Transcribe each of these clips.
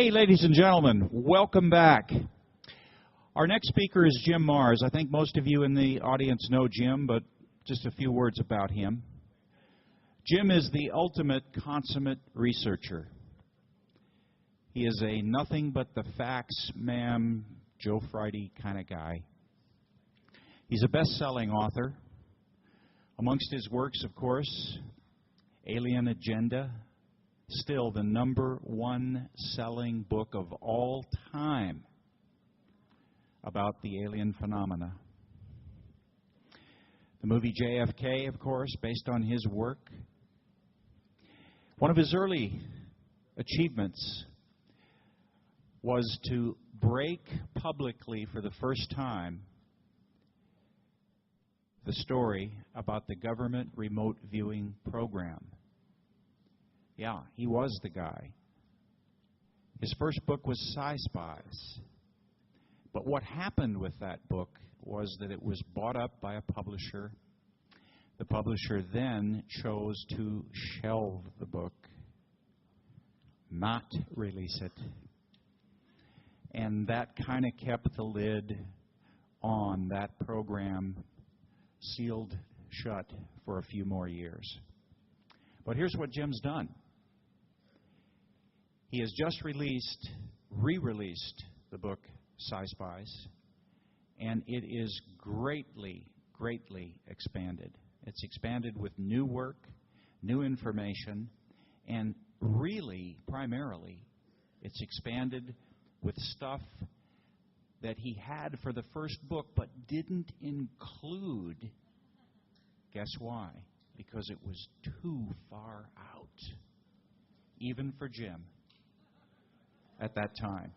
Hey, ladies and gentlemen, welcome back. Our next speaker is Jim Marrs. I think most of you in the audience know Jim, but just a few words about him. Jim is the ultimate consummate researcher. He is a nothing but the facts, ma'am, Joe Friday kind of guy. He's a best-selling author. Amongst his works, of course, Alien Agenda, still the #1 selling book of all time about the alien phenomena. The movie JFK, of course, based on his work. One of his early achievements was to break publicly for the first time the story about the government remote viewing program. Yeah, he was the guy. His first book was Spies. But what happened with that book was that it was bought up by a publisher. The publisher then chose to shelve the book, not release it. And that kind of kept the lid on that program sealed shut for a few more years. But here's what Jim's done. He has just re-released the book Spies, and it is greatly, greatly expanded. It's expanded with new work, new information, and really, primarily, it's expanded with stuff that he had for the first book but didn't include. Guess why? Because it was too far out, even for Jim at that time.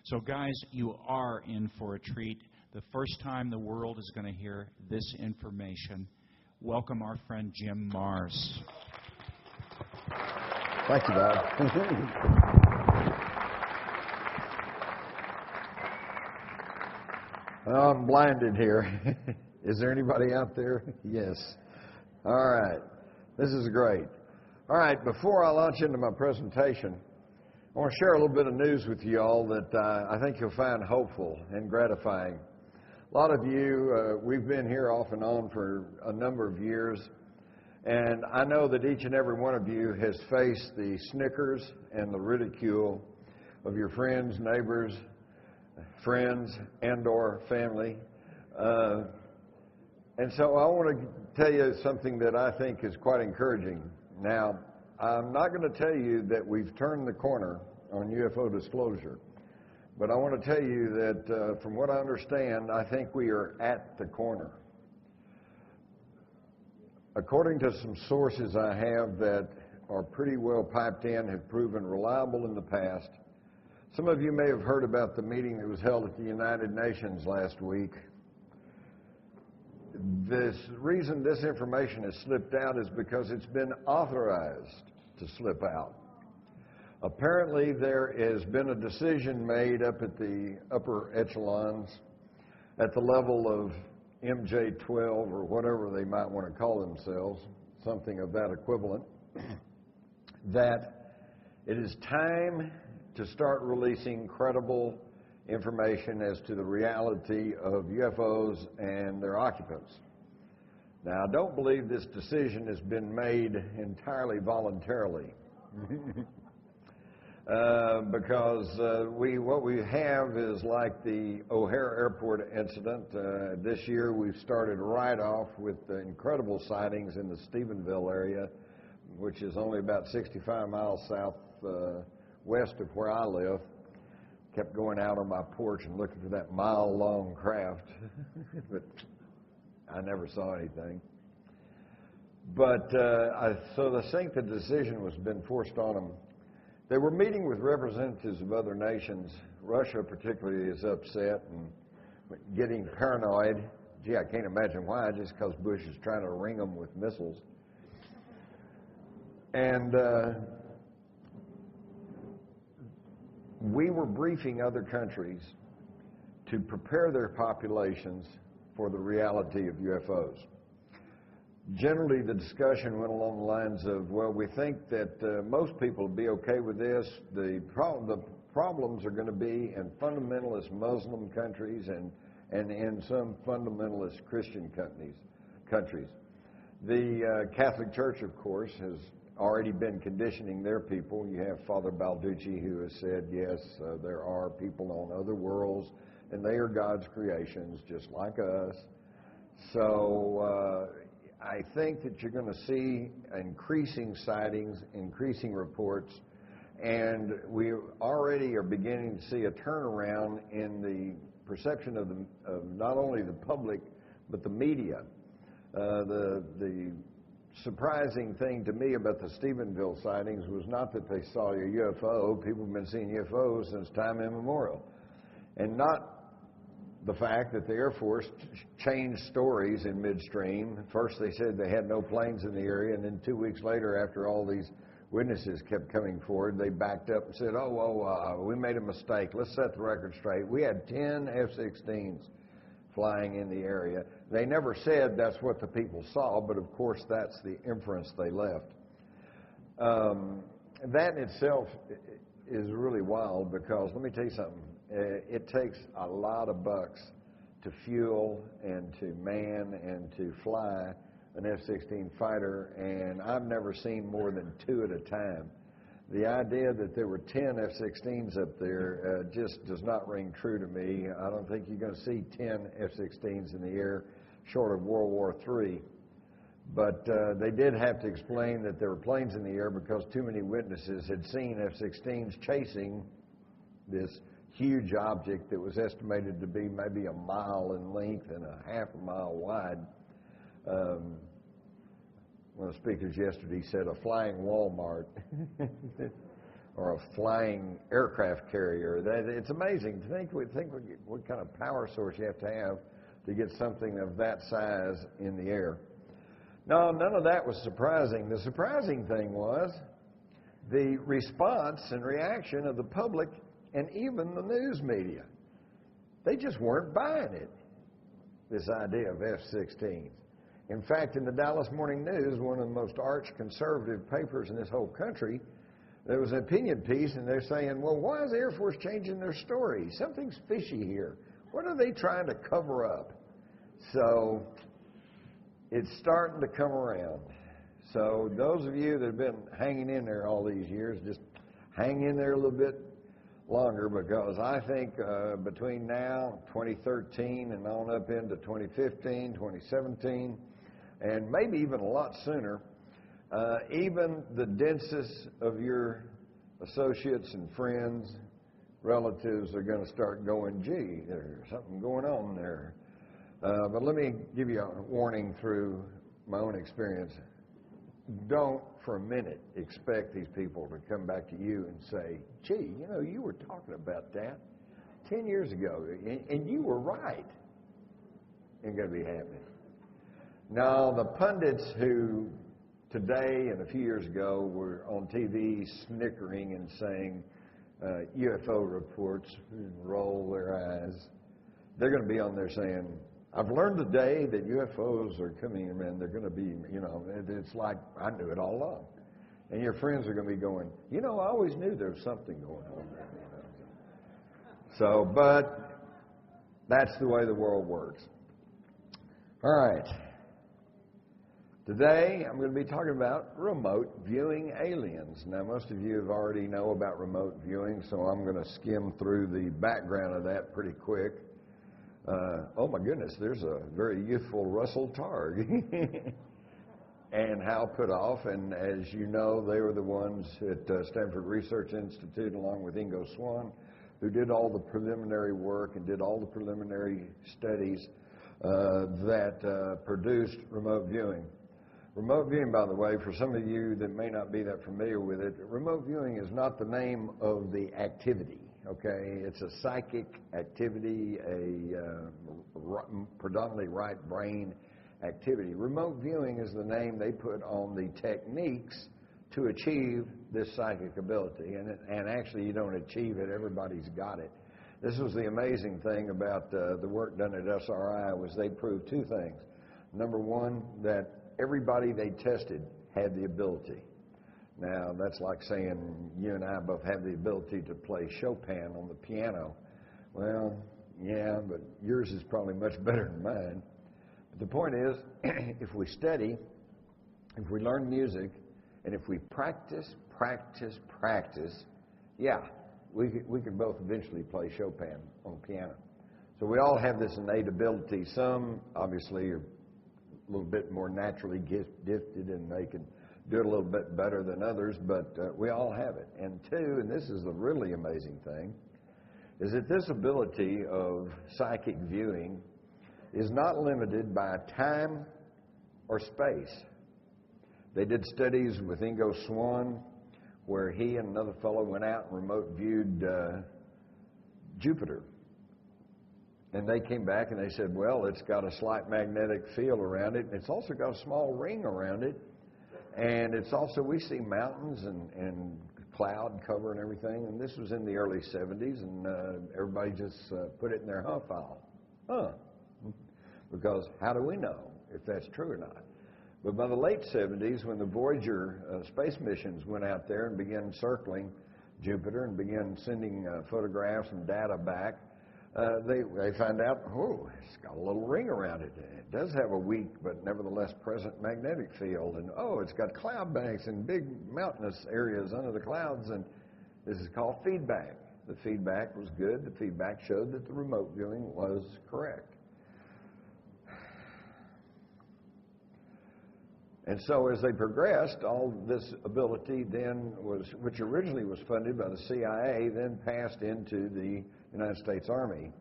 So guys, you are in for a treat. The first time the world is going to hear this information. Welcome our friend Jim Marrs. Thank you, Bob. Well, I'm blinded here. Is there anybody out there? Yes. All right. This is great. All right, before I launch into my presentation, I want to share a little bit of news with you all that I think you'll find hopeful and gratifying. A lot of you, we've been here off and on for a number of years, and I know that each and every one of you has faced the snickers and the ridicule of your friends, neighbors, friends, and/or family. And so I want to tell you something that I think is quite encouraging. Now, I'm not going to tell you that we've turned the corner on UFO disclosure, but I want to tell you that from what I understand, I think we are at the corner. According to some sources I have that are pretty well piped in, have proven reliable in the past, some of you may have heard about the meeting that was held at the United Nations last week. The reason this information has slipped out is because it's been authorized to slip out. Apparently, there has been a decision made up at the upper echelons, at the level of MJ-12 or whatever they might want to call themselves, something of that equivalent, that it is time to start releasing credible information as to the reality of UFOs and their occupants. Now, I don't believe this decision has been made entirely voluntarily. Because what we have is like the O'Hare Airport incident. This year we've started right off with the incredible sightings in the Stephenville area, which is only about 65 miles southwest of where I live. Kept going out on my porch and looking for that mile-long craft, but I never saw anything. But so I think the decision was been forced on them. They were meeting with representatives of other nations. Russia particularly is upset and getting paranoid. Gee, I can't imagine why, just because Bush is trying to ring them with missiles. And we were briefing other countries to prepare their populations for the reality of UFOs. generally the discussion went along the lines of, well, we think that most people will be okay with this. The problems are going to be in fundamentalist Muslim countries and in some fundamentalist Christian countries. The Catholic Church, of course, has already been conditioning their people. You have Father Balducci, who has said, yes, there are people on other worlds, and they are God's creations, just like us. So I think that you're going to see increasing sightings, increasing reports, and we already are beginning to see a turnaround in the perception of not only the public, but the media. The surprising thing to me about the Stephenville sightings was not that they saw a UFO. People have been seeing UFOs since time immemorial. And not the fact that the Air Force changed stories in midstream. First they said they had no planes in the area, and then 2 weeks later, after all these witnesses kept coming forward, they backed up and said, we made a mistake. Let's set the record straight. We had 10 F-16s flying in the area. They never said that's what the people saw, but of course that's the inference they left. That in itself is really wild because, let me tell you something, it takes a lot of bucks to fuel and to man and to fly an F-16 fighter, and I've never seen more than 2 at a time. The idea that there were 10 F-16s up there just does not ring true to me. I don't think you're going to see 10 F-16s in the air short of World War III. But they did have to explain that there were planes in the air because too many witnesses had seen F-16s chasing this huge object that was estimated to be maybe a mile in length and a half a mile wide. One of the speakers yesterday said a flying Walmart or a flying aircraft carrier. It's amazing to think what kind of power source you have to get something of that size in the air. No, none of that was surprising. The surprising thing was the response and reaction of the public and even the news media. They just weren't buying it, this idea of F-16s. In fact, in the Dallas Morning News, one of the most arch-conservative papers in this whole country, there was an opinion piece, and they're saying, well, why is the Air Force changing their story? Something's fishy here. What are they trying to cover up? So it's starting to come around. So those of you that have been hanging in there all these years, just hang in there a little bit longer, because I think between now, 2013, and on up into 2015, 2017, and maybe even a lot sooner, even the densest of your associates and friends, relatives are going to start going, gee, there's something going on there. But let me give you a warning through my own experience. Don't for a minute expect these people to come back to you and say, gee, you were talking about that 10 years ago, and you were right. Ain't going to be happening. Now, the pundits who today and a few years ago were on TV snickering and saying UFO reports and roll their eyes, they're going to be on there saying, I've learned today that UFOs are coming and they're going to be, it's like I knew it all along. And your friends are going to be going, I always knew there was something going on there. So, but that's the way the world works. All right. Today, I'm going to be talking about remote viewing aliens. Now, most of you already know about remote viewing, so I'm going to skim through the background of that pretty quick. Oh my goodness, there's a very youthful Russell Targ and Hal Putoff, and as you know, they were the ones at Stanford Research Institute along with Ingo Swann who did all the preliminary work and did all the preliminary studies that produced remote viewing. Remote viewing, by the way, for some of you that may not be that familiar with it, remote viewing is not the name of the activity. Okay, it's a psychic activity, a predominantly right brain activity. Remote viewing is the name they put on the techniques to achieve this psychic ability. And actually, you don't achieve it, everybody's got it. This was the amazing thing about the work done at SRI was they proved two things. Number one, that everybody they tested had the ability. Now, that's like saying you and I both have the ability to play Chopin on the piano. Well, yeah, but yours is probably much better than mine. But the point is, if we study, if we learn music, and if we practice, yeah, we could both eventually play Chopin on the piano. So we all have this innate ability. Some, obviously, are a little bit more naturally gifted, and they can do it a little bit better than others, but we all have it. And two, and this is the really amazing thing, is that this ability of psychic viewing is not limited by time or space. They did studies with Ingo Swann where he and another fellow went out and remote viewed Jupiter. And they came back and they said, well, it's got a slight magnetic field around it, and it's also got a small ring around it. And it's also, we see mountains and cloud cover and everything. And this was in the early 70s, and everybody just put it in their file. Because how do we know if that's true or not? But by the late 70s, when the Voyager space missions went out there and began circling Jupiter and began sending photographs and data back, they found out, oh, it's got a little ring around it. It does have a weak but nevertheless present magnetic field. And, oh, it's got cloud banks and big mountainous areas under the clouds. And this is called feedback. The feedback was good. The feedback showed that the remote viewing was correct. And so as they progressed, all this ability then was, which originally was funded by the CIA, then passed into the United States Army.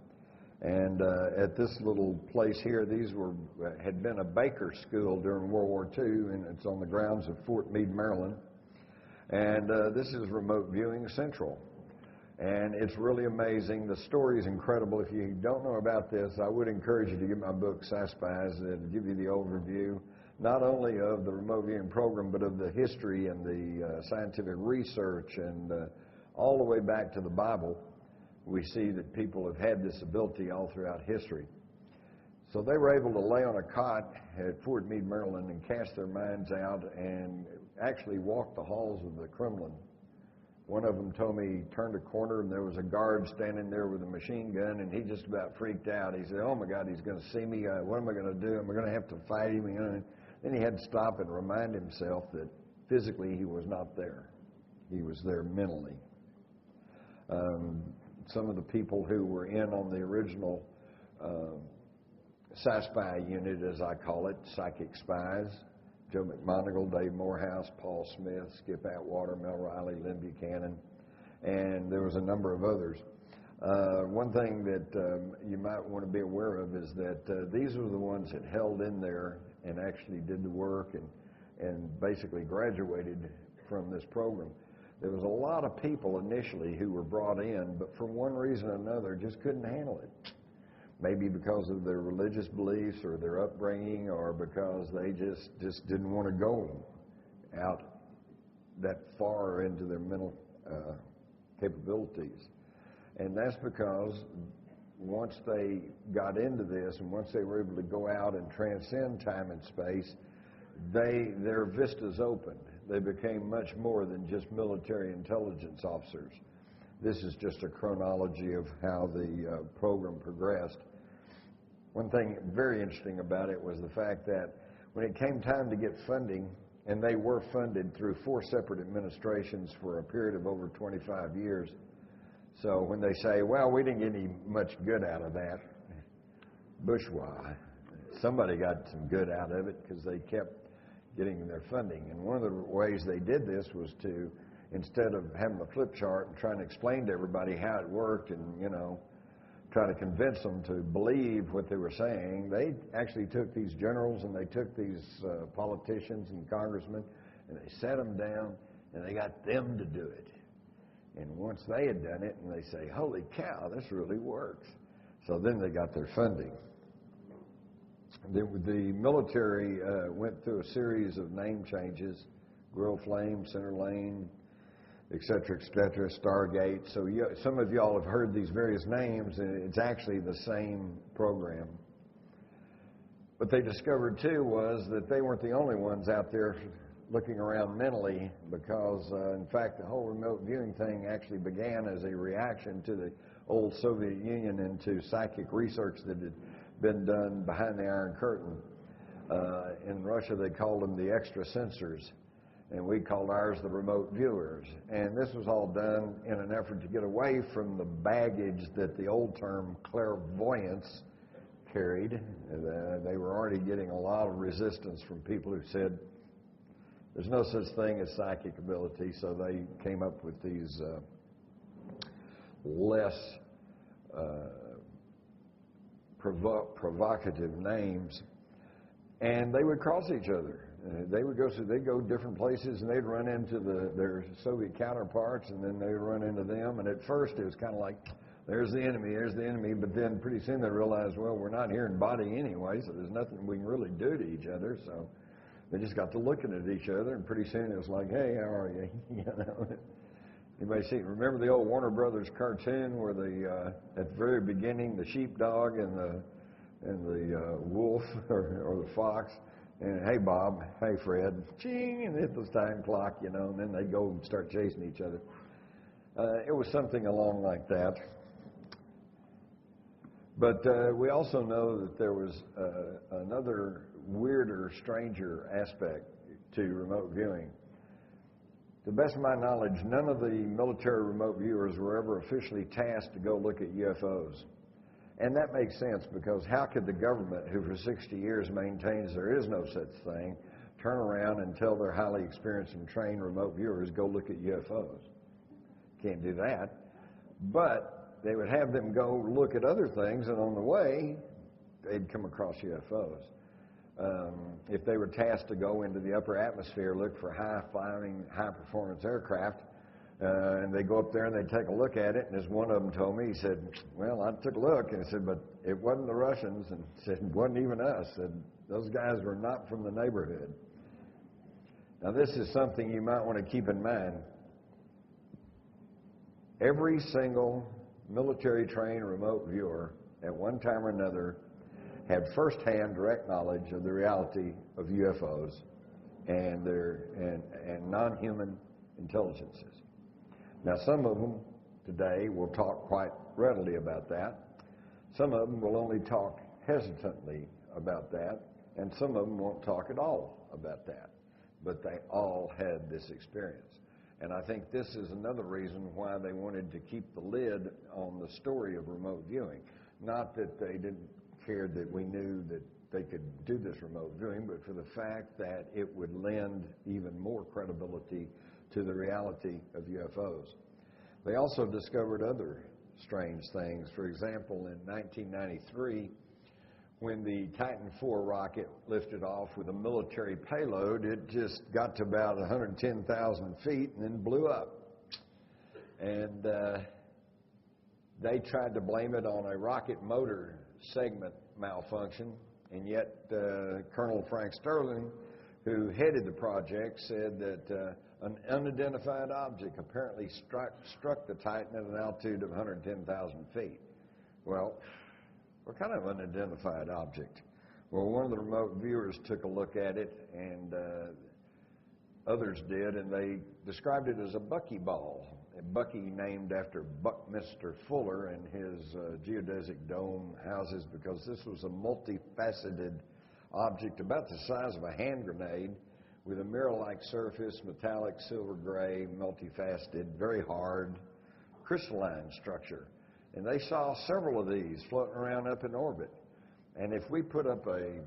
And at this little place here, these had been a baker school during World War II, and it's on the grounds of Fort Meade, Maryland. And this is Remote Viewing Central. And it's really amazing. The story is incredible. If you don't know about this, I would encourage you to get my book, Spies. It'll give you the overview, not only of the remote viewing program, but of the history and the scientific research, and all the way back to the Bible. We see that people have had this ability all throughout history. So they were able to lay on a cot at Fort Meade, Maryland, and cast their minds out and actually walk the halls of the Kremlin. One of them told me he turned a corner and there was a guard standing there with a machine gun, and he just about freaked out. He said, oh my God, he's going to see me. What am I going to do? Am I going to have to fight him? Then he had to stop and remind himself that physically he was not there. He was there mentally. Some of the people who were in on the original Spy unit, as I call it, Psychic Spies, Joe McMoneagle, Dave Morehouse, Paul Smith, Skip Atwater, Mel Riley, Lynn Buchanan, and there was a number of others. One thing that you might want to be aware of is that these were the ones that held in there and actually did the work and basically graduated from this program. There was a lot of people initially who were brought in, but for one reason or another just couldn't handle it. Maybe because of their religious beliefs or their upbringing, or because they just didn't want to go out that far into their mental capabilities. And that's because once they got into this and once they were able to go out and transcend time and space, their vistas opened. They became much more than just military intelligence officers. This is just a chronology of how the program progressed. One thing very interesting about it was the fact that when it came time to get funding, and they were funded through 4 separate administrations for a period of over 25 years. So when they say, well, we didn't get any much good out of that, bourgeois, somebody got some good out of it because they kept getting their funding. And one of the ways they did this was to, instead of having a flip chart and trying to explain to everybody how it worked and, try to convince them to believe what they were saying, they actually took these generals and they took these politicians and congressmen and they sat them down and they got them to do it. And once they had done it, and they say, holy cow, this really works. So then they got their funding. The military went through a series of name changes, Grill Flame, Center Lane, et cetera, Stargate. So some of y'all have heard these various names, and it's actually the same program. What they discovered, too, was that they weren't the only ones out there looking around mentally, because, in fact, the whole remote viewing thing actually began as a reaction to the old Soviet Union into psychic research that had been done behind the Iron Curtain. In Russia, they called them the extrasensors, and we called ours the remote viewers. And this was all done in an effort to get away from the baggage that the old term clairvoyance carried. They were already getting a lot of resistance from people who said there's no such thing as psychic ability, so they came up with these less provocative names, and they would cross each other. They'd go different places, and they'd run into their Soviet counterparts, and then they'd run into them. And at first, it was kind of like, there's the enemy. But then pretty soon they realized, well, we're not here in body anyway, so there's nothing we can really do to each other. So they just got to looking at each other, and pretty soon it was like, hey, how are you? You know. Anybody remember the old Warner Brothers cartoon where at the very beginning, the sheepdog and the wolf or the fox, and hey Bob, hey Fred, ching, and hit the time clock, you know, and then they go and start chasing each other. It was something along like that. But we also know that there was another weirder, stranger aspect to remote viewing. To the best of my knowledge, none of the military remote viewers were ever officially tasked to go look at UFOs. And that makes sense, because how could the government, who for 60 years maintains there is no such thing, turn around and tell their highly experienced and trained remote viewers, go look at UFOs? Can't do that. But they would have them go look at other things, and on the way, they'd come across UFOs. If they were tasked to go into the upper atmosphere, look for high-flying, high-performance aircraft, and they go up there and they take a look at it, and as one of them told me, he said, well, I took a look, and he said, but it wasn't the Russians, and he said, it wasn't even us, and those guys were not from the neighborhood. Now, this is something you might want to keep in mind. Every single military-trained remote viewer, at one time or another, had first-hand direct knowledge of the reality of UFOs and non-human intelligences. Now, some of them today will talk quite readily about that. Some of them will only talk hesitantly about that, and some of them won't talk at all about that. But they all had this experience. And I think this is another reason why they wanted to keep the lid on the story of remote viewing. Not that they didn't care that we knew that they could do this remote viewing, but for the fact that it would lend even more credibility to the reality of UFOs. They also discovered other strange things. For example, in 1993, when the Titan IV rocket lifted off with a military payload, it just got to about 110,000 feet and then blew up. And they tried to blame it on a rocket motor segment malfunction, and yet Colonel Frank Sterling, who headed the project, said that an unidentified object apparently struck the Titan at an altitude of 110,000 feet. Well, what kind of unidentified object? Well, one of the remote viewers took a look at it, and others did, and they described it as a buckyball. A Bucky named after Buckminster Fuller and his geodesic dome houses, because this was a multifaceted object about the size of a hand grenade with a mirror-like surface, metallic silver gray, multifaceted, very hard, crystalline structure. And they saw several of these floating around up in orbit. And if we put up a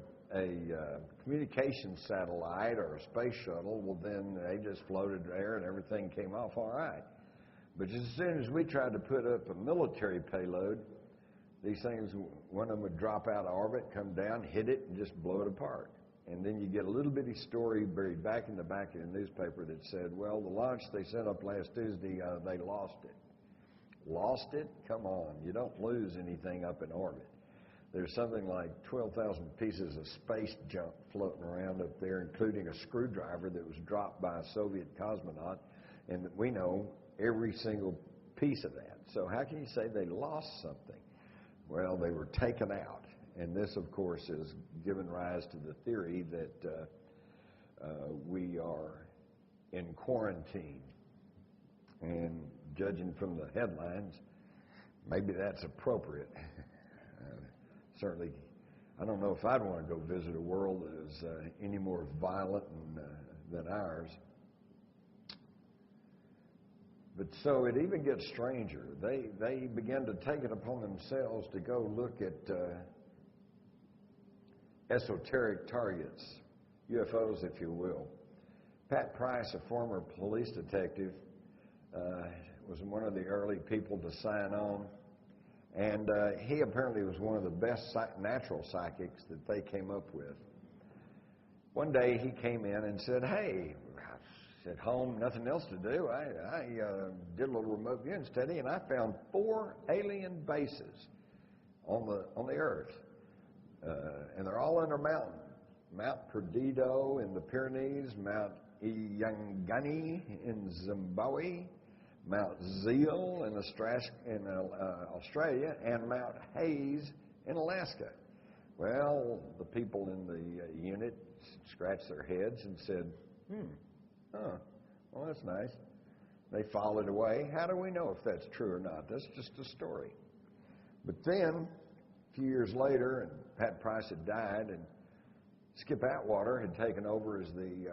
communication satellite or a space shuttle, well, then they just floated there and everything came off all right. But as soon as we tried to put up a military payload, these things, one of them would drop out of orbit, come down, hit it, and just blow it apart. And then you get a little bitty story buried back in the back of the newspaper that said, well, the launch they sent up last Tuesday, they lost it. Lost it? Come on, you don't lose anything up in orbit. There's something like 12,000 pieces of space junk floating around up there, including a screwdriver that was dropped by a Soviet cosmonaut, and we know every single piece of that. So how can you say they lost something? Well, they were taken out, And this, of course, has given rise to the theory that we are in quarantine. And judging from the headlines, maybe that's appropriate. Certainly, I don't know if I'd want to go visit a world that is any more violent than ours. But so it even gets stranger. They begin to take it upon themselves to go look at esoteric targets, UFOs, if you will. Pat Price, a former police detective, was one of the early people to sign on. And he apparently was one of the best natural psychics that they came up with. One day he came in and said, "Hey, at home, nothing else to do. I did a little remote viewing study, and I found 4 alien bases on the Earth, and they're all under mountain. Mount Perdido in the Pyrenees, Mount Iyangani in Zimbabwe, Mount Zeal in Australia, and Mount Hayes in Alaska." Well, the people in the unit scratched their heads and said, well, that's nice. They filed it away. How do we know if that's true or not? That's just a story. But then, a few years later, and Pat Price had died, and Skip Atwater had taken over as the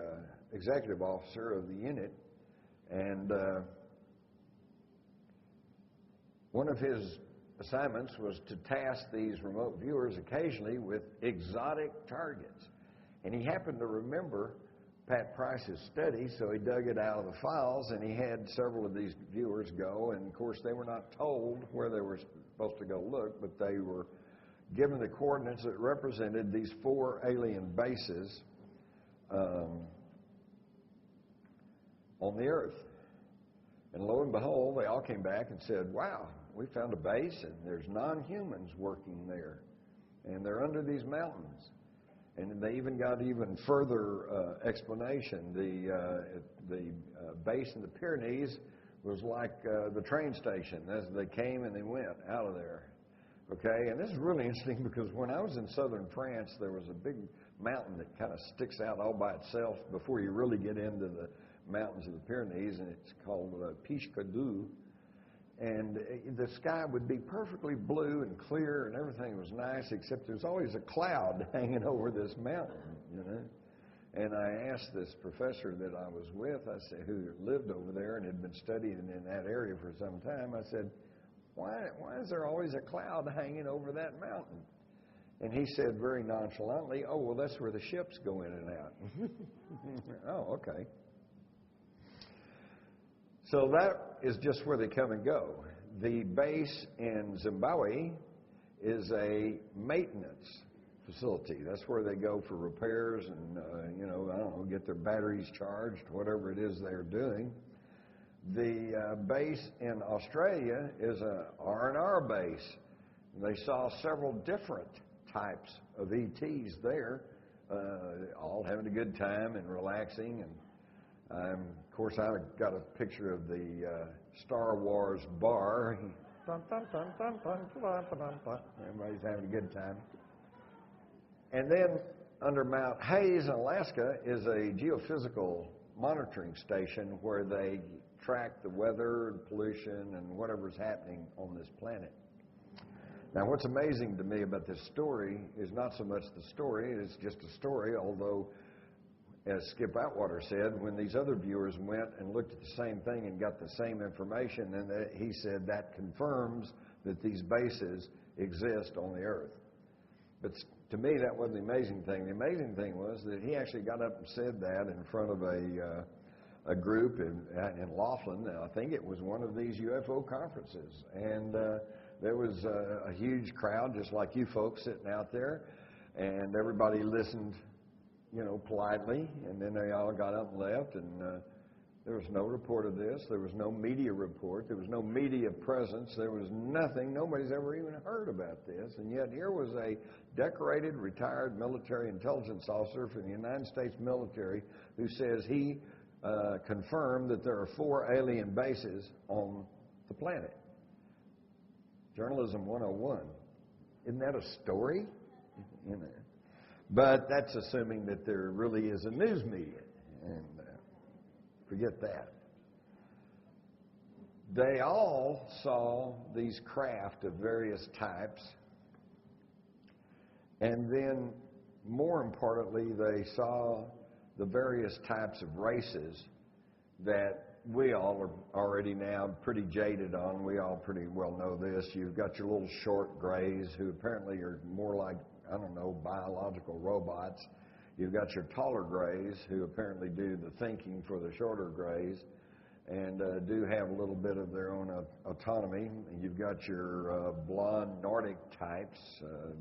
executive officer of the unit, and one of his assignments was to task these remote viewers occasionally with exotic targets. And he happened to remember Pat Price's study, so he dug it out of the files, and he had several of these viewers go, and of course they were not told where they were supposed to go look, but they were given the coordinates that represented these 4 alien bases on the Earth. And lo and behold, they all came back and said, "Wow, we found a base, and there's non-humans working there, and they're under these mountains." And they even got even further explanation. The base in the Pyrenees was like the train station. As they came and they went out of there. Okay, and this is really interesting because when I was in southern France, there was a big mountain that kind of sticks out all by itself before you really get into the mountains of the Pyrenees, and it's called P.S.I. And the sky would be perfectly blue and clear, and everything was nice, except there's always a cloud hanging over this mountain, you know. And I asked this professor that I was with, I said, who lived over there and had been studying in that area for some time, I said, why is there always a cloud hanging over that mountain? And he said very nonchalantly, "Oh, well, that's where the ships go in and out." Oh, okay. So that is just where they come and go. The base in Zimbabwe is a maintenance facility. That's where they go for repairs and, get their batteries charged, whatever it is they're doing. The base in Australia is a R&R base. They saw several different types of ETs there, all having a good time and relaxing. And of course, I got a picture of the Star Wars bar. Everybody's having a good time. And then under Mount Hayes in Alaska is a geophysical monitoring station where they track the weather and pollution and whatever's happening on this planet. Now, what's amazing to me about this story is not so much the story, it's just a story, although, as Skip Atwater said, when these other viewers went and looked at the same thing and got the same information, then he said that confirms that these bases exist on the Earth. But to me, that wasn't the amazing thing. The amazing thing was that he actually got up and said that in front of a group in Laughlin. I think it was one of these UFO conferences. And there was a huge crowd, just like you folks sitting out there. And everybody listened, politely. And then they all got up and left. And there was no report of this. There was no media report. There was no media presence. There was nothing. Nobody's ever even heard about this. And yet here was a decorated, retired military intelligence officer from the United States military who says he confirmed that there are 4 alien bases on the planet. Journalism 101. Isn't that a story? you know. But that's assuming that there really is a news media, and forget that. They all saw these craft of various types, and then, more importantly, they saw the various types of races that we all are already now pretty jaded on. We all pretty well know this. You've got your little short grays who apparently are more like, I don't know, biological robots. You've got your taller grays who apparently do the thinking for the shorter grays and do have a little bit of their own autonomy. You've got your blonde Nordic types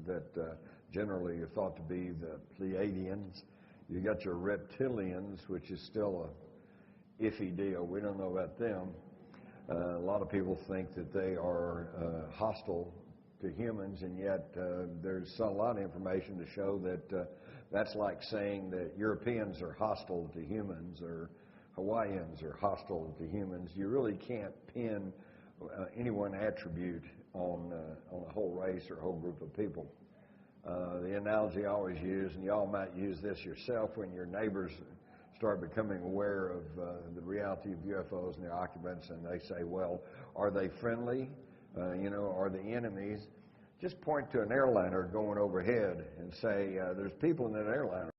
that generally are thought to be the Pleiadians. You've got your reptilians, which is still a iffy deal. We don't know about them. A lot of people think that they are hostile to humans, and yet there's a lot of information to show that that's like saying that Europeans are hostile to humans or Hawaiians are hostile to humans. You really can't pin any one attribute on a whole race or a whole group of people. The analogy I always use, and y'all might use this yourself when your neighbors start becoming aware of the reality of UFOs and their occupants, and they say, well, are they friendly? Are they enemies? Just point to an airliner going overhead and say, there's people in that airliner.